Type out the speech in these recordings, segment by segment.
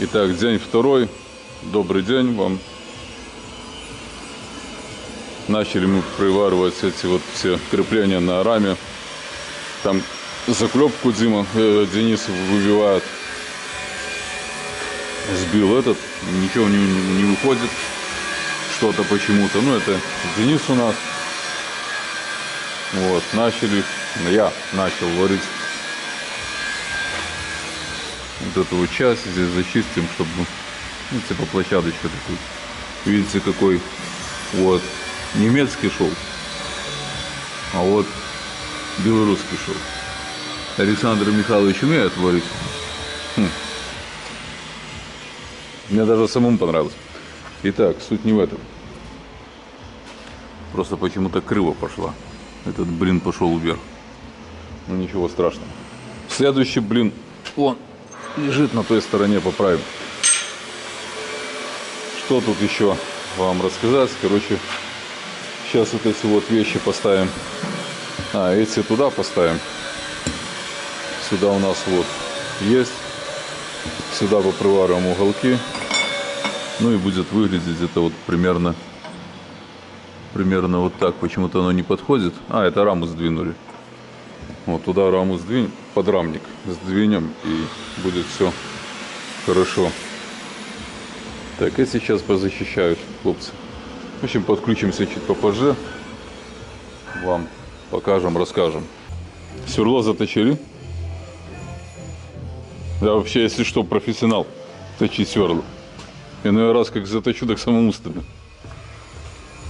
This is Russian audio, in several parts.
Итак, день второй. Добрый день вам. Начали мы приваривать эти вот все крепления на раме. Там заклепку Денис выбивает. Сбил этот, ничего не выходит. Что-то почему-то. Ну, это Денис у нас. Вот, я начал варить вот эту вот часть. Здесь зачистим, чтобы, ну, типа площадочка такой. Видите, какой вот немецкий шов, а вот белорусский шов. Александр Михайлович умеет варить. Мне даже самому понравилось. Итак, суть не в этом. Просто почему-то криво пошла. Этот блин пошел вверх. Ну ничего страшного. Следующий блин, он лежит на той стороне, поправим. Что тут еще вам рассказать? Короче, сейчас вот эти вот вещи поставим. Эти туда поставим. Сюда у нас вот есть. Сюда попривариваем уголки. Ну и будет выглядеть это вот примерно вот так. Почему-то оно не подходит. Это раму сдвинули. Вот туда раму сдвинем, подрамник сдвинем, и будет все хорошо. Так, эти сейчас позащищают хлопцы. В общем, подключимся чуть попозже. Вам покажем, расскажем. Сверло заточили. Я вообще, если что, профессионал точить сверла. Иной раз как заточу, так самому стыдно.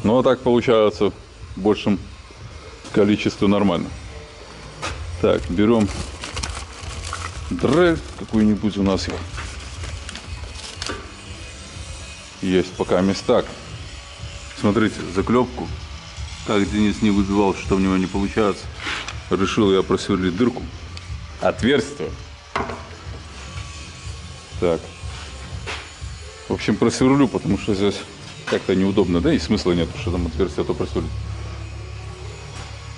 Но так получается в большем количестве нормально. Так, берем дрель какую-нибудь, у нас их есть пока местак. Смотрите, заклепку. Как Денис не выбивал, что у него не получается, решил я просверлить дырку. Отверстие. Так. В общем, просверлю, потому что здесь как-то неудобно, да и смысла нет, что там отверстие, то просверлить.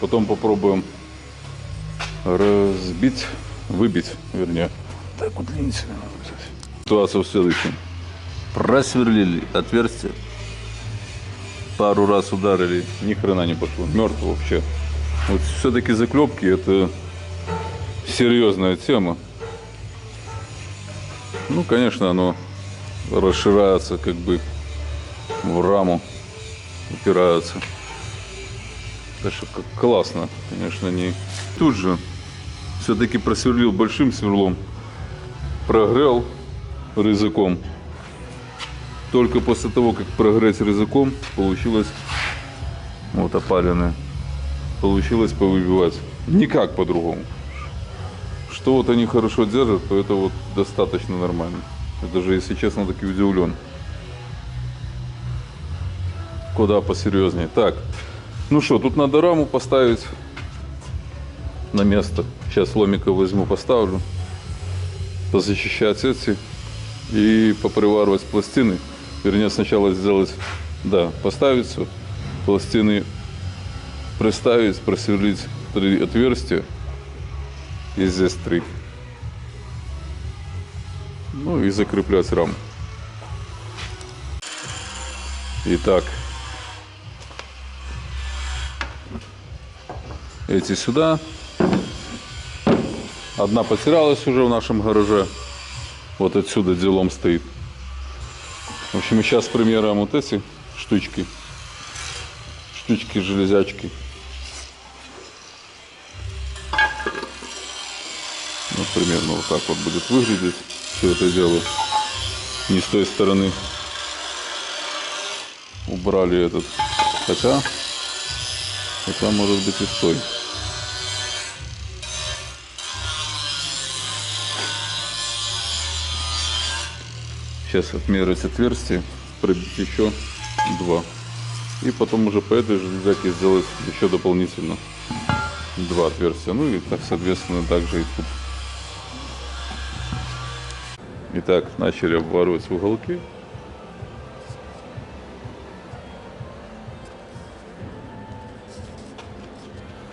Потом попробуем выбить, вернее. Так, удлинить. Ситуация в следующем. Просверлили отверстие. Пару раз ударили, ни хрена не пошло. Мертв вообще. Вот все-таки заклепки — это серьезная тема. Ну, конечно, оно расширяется, как бы в раму упирается. Так что классно, конечно, не. Тут же все-таки просверлил большим сверлом, прогрел рызыком. Только после того, как прогреть рызыком, получилось вот опаленное. Получилось повыбивать. Никак по-другому. Что вот они хорошо держат, то это вот достаточно нормально. Я даже, если честно, таки удивлен. Куда посерьезнее. Так, ну что, тут надо раму поставить на место. Сейчас ломика возьму, поставлю. Позащищать эти и поприваривать пластины. Вернее, сначала сделать, поставить все. Пластины приставить, просверлить 3 отверстия. И здесь 3. Ну и закреплять раму. Итак, эти сюда. Одна потерялась уже в нашем гараже. Вот отсюда делом стоит. В общем, сейчас примером вот эти штучки. Железячки. Ну, примерно вот так вот будет выглядеть все это дело. Не с той стороны убрали этот. Хотя может быть и с той. Сейчас отмерить отверстие, пробить еще 2. И потом уже по этой железяке сделать еще дополнительно 2 отверстия. Ну и так, соответственно, также и тут. Итак, начали обваривать уголки.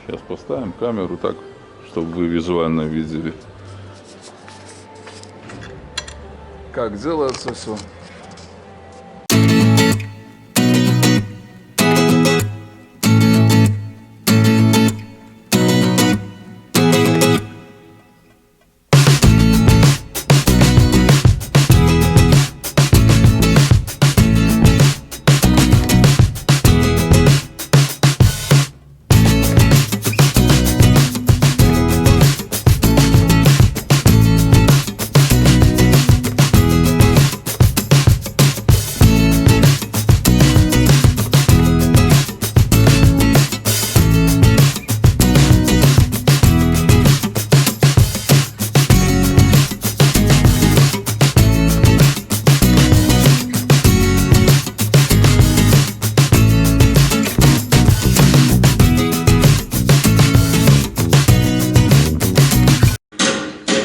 Сейчас поставим камеру так, чтобы вы визуально видели. как делается все.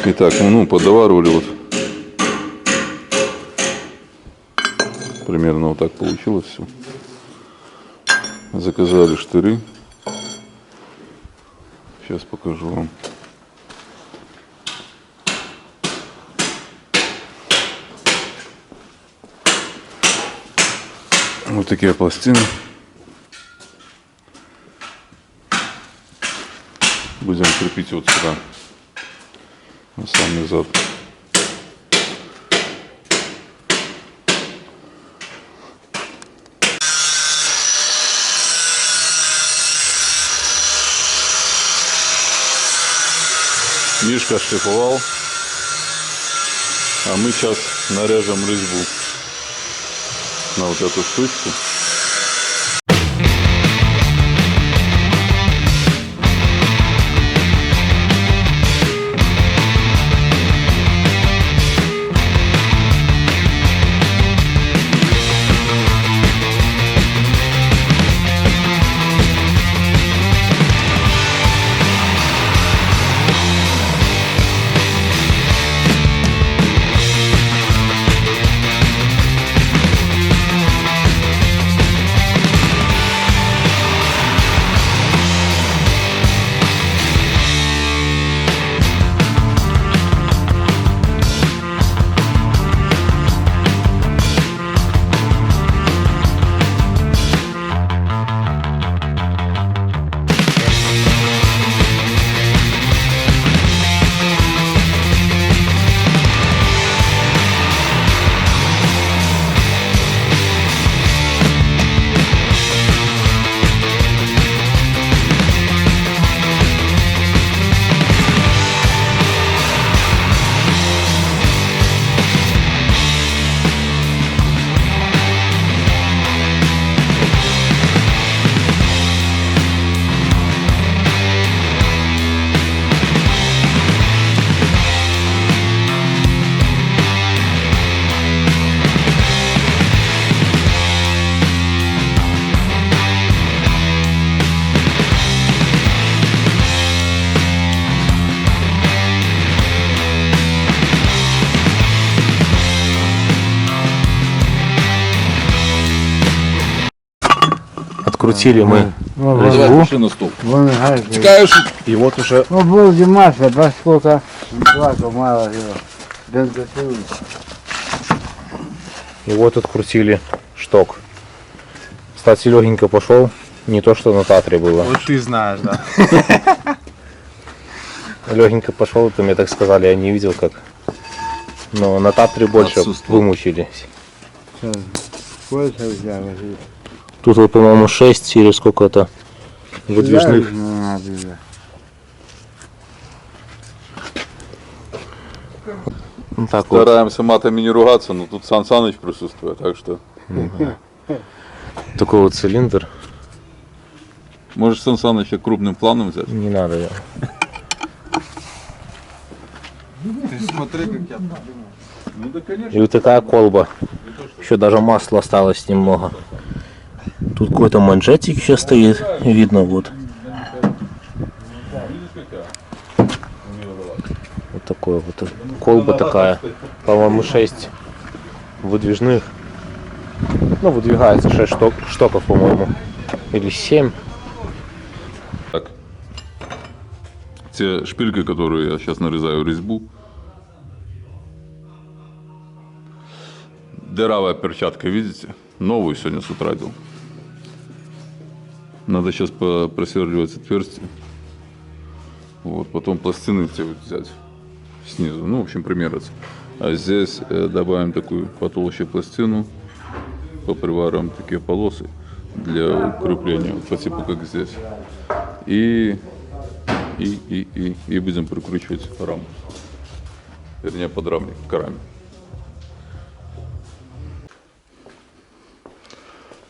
Итак, ну, подоваривали вот. Примерно вот так получилось все. Заказали штыры. Сейчас покажу вам. Вот такие пластины. Будем крепить вот сюда. На самый зад. Мишка шлифовал, а мы сейчас нарежем резьбу на вот эту штучку. Открутили мы резьбу, на стол. и вот уже Ну, был Димаша, поскольку плакал мало его. Бензопилу. и вот открутили шток. Кстати, легенько пошел, не то что на Татре было. Вот ты знаешь, да. Легенько пошел, это мне так сказали, я не видел как. Но на Татре больше Отсутствовал. вымучились. Сколько у тебя возит? Тут вот, по-моему, 6 или сколько-то выдвижных. Ну, надо, да. Ну, так вот. Стараемся матами не ругаться, но тут Сан Саныч присутствует, так что Такой вот цилиндр. можешь Сан Саныча крупным планом взять. Не надо. Я. Ты смотри, как я. Ну да, конечно. И вот такая колба. Еще даже масла осталось немного. Тут какой-то манжетик еще стоит. Видно вот. Вот такой вот. Колба такая. По-моему, 6 выдвижных. Ну, выдвигается 6 штоков, по-моему. Или 7. Так. Те шпильки, которые я сейчас нарезаю резьбу, Дыравая перчатка, видите? Новую сегодня с утра делал. Надо сейчас просверливать отверстие. Вот, потом пластины эти вот взять снизу. Ну, в общем, примериться. А здесь добавим такую потолще пластину. Попривариваем такие полосы для укрепления. Вот по типу как здесь. И будем прикручивать раму. Вернее, подрамник к раме.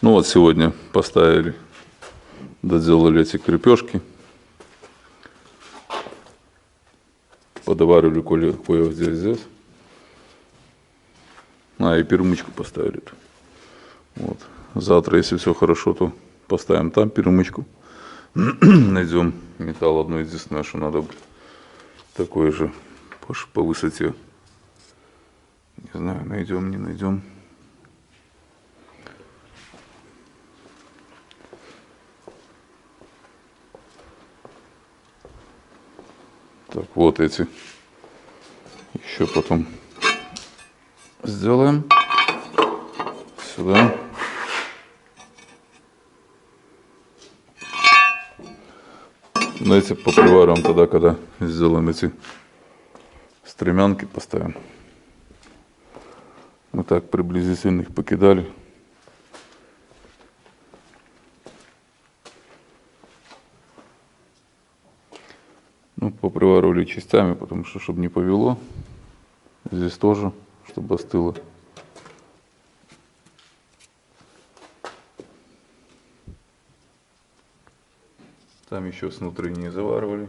Ну вот сегодня поставили, доделали эти крепежки. Подоваривали кое здесь. И перемычку поставили. Вот. Завтра, если все хорошо, то поставим там перемычку. Найдем металл одно единственное, что надо такое же по высоте. Не знаю, найдем, не найдем. Так, вот эти еще потом сделаем сюда. Но эти попривариваем тогда, когда сделаем эти стремянки, поставим. Мы так приблизительно их покидали. Ну, поприваривали частями, потому что, чтобы не повело. Здесь тоже, чтобы остыло. Там еще снутри не заваривали.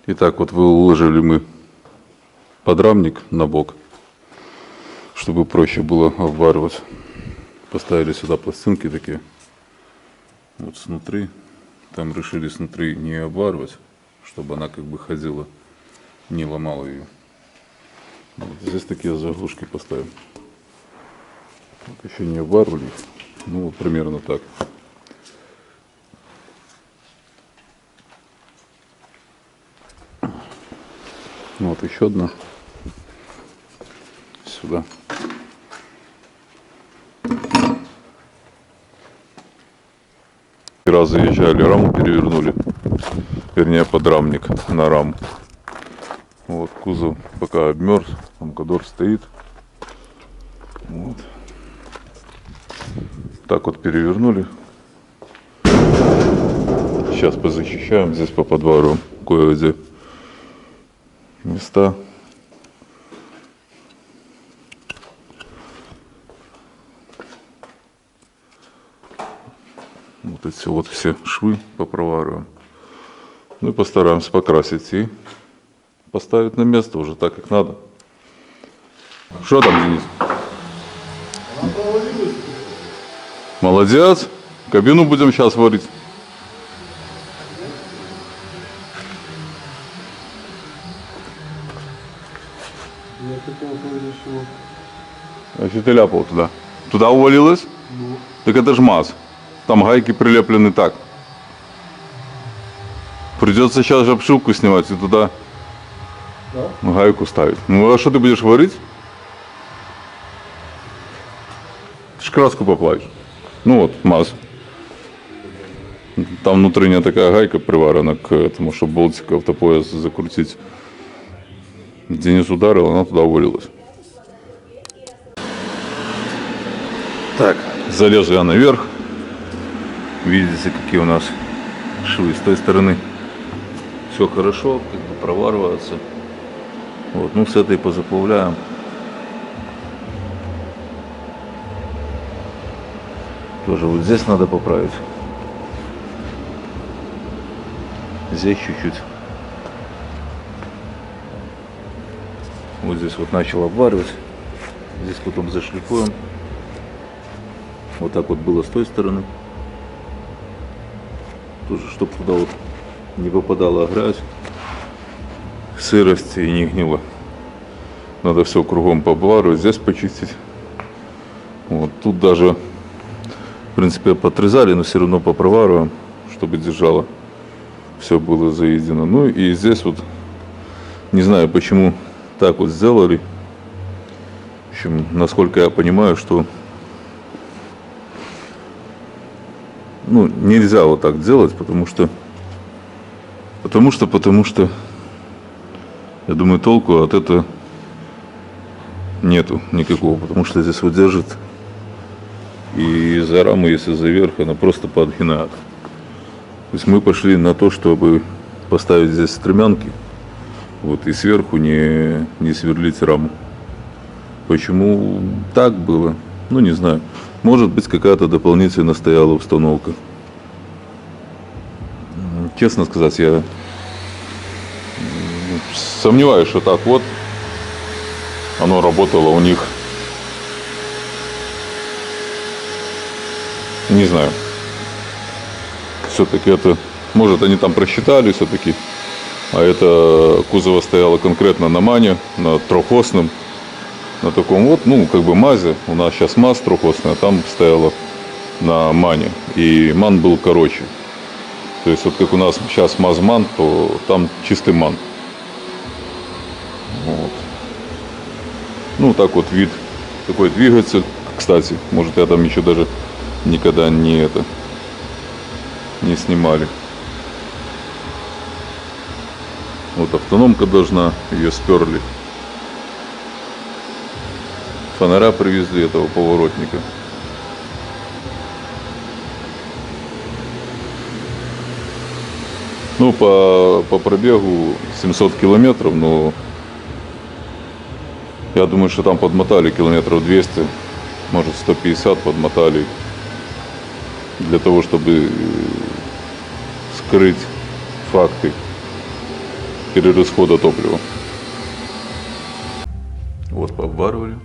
Итак, вот выложили мы подрамник на бок, чтобы проще было обваривать. Поставили сюда пластинки такие. Вот снутри. Там решили снутри не обваривать, чтобы она как бы ходила, не ломала ее. Вот здесь такие заглушки поставим. Вот еще не обваривали. Ну, вот примерно так. Вот еще одна. Сюда. Раз заезжали, раму перевернули. Вернее, подрамник на раму. Вот кузов пока обмерз. Амкадор стоит. Вот. Так вот перевернули. Сейчас позащищаем. Здесь поподвариваем кое-где места. Вот эти вот все швы попровариваем. Ну и постараемся покрасить и поставить на место уже так, как надо. Что там, Денис? Молодец. Кабину будем сейчас варить. А что ты ляпал туда? Туда увалилось? Ну. Так это ж МАЗ. Там гайки прилеплены так. Придется сейчас же обшивку снимать и туда гайку ставить. Ну а что ты будешь варить? Ты ж краску поплавишь. Ну вот, МАЗ. Там внутренняя такая гайка приварена к этому, чтобы болтик автопояс закрутить. Денис ударил, она туда увалилась. Так, залезу я наверх. Видите, какие у нас швы. С той стороны все хорошо, как бы проваривается. Вот, ну с этой позаплавляем. Тоже вот здесь надо поправить. Здесь чуть-чуть. Вот здесь вот начал обваривать. Здесь потом зашлифуем. Вот так вот было с той стороны. Тоже, чтобы туда вот не попадала грязь, сырость и не гнила. Надо все кругом пообваривать, здесь почистить. Вот тут даже, в принципе, подрезали, но все равно попровариваем, чтобы держало. Все было заедено. Ну и здесь вот, не знаю почему так вот сделали. общем, насколько я понимаю, что нельзя вот так делать, потому что я думаю, толку от этого нету никакого, потому что здесь вот держит, и из-за рамы, если за верх, она просто подгинает. То есть мы пошли на то, чтобы поставить здесь стремянки, вот, и сверху не сверлить раму. Почему так было? Не знаю. Может быть, какая-то дополнительно стояла установка. Честно сказать, я сомневаюсь, что так вот оно работало у них. Не знаю. Все-таки это... Может, они там просчитали все-таки. А это кузово стояло конкретно на мане, на трехосном. На таком вот, мазе. У нас сейчас маз трехосный, а там стояло на мане. И ман был короче. То есть вот как у нас сейчас маз-ман, то там чистый ман. Вот. Так вот вид. Такой двигатель. Кстати, может, я там еще даже никогда не снимали. Вот автономка должна, ее сперли. Фонаря привезли, этого поворотника. По пробегу 700 километров, но я думаю, что там подмотали километров 200, может 150 подмотали, для того, чтобы скрыть факты перерасхода топлива. Вот пообваривали.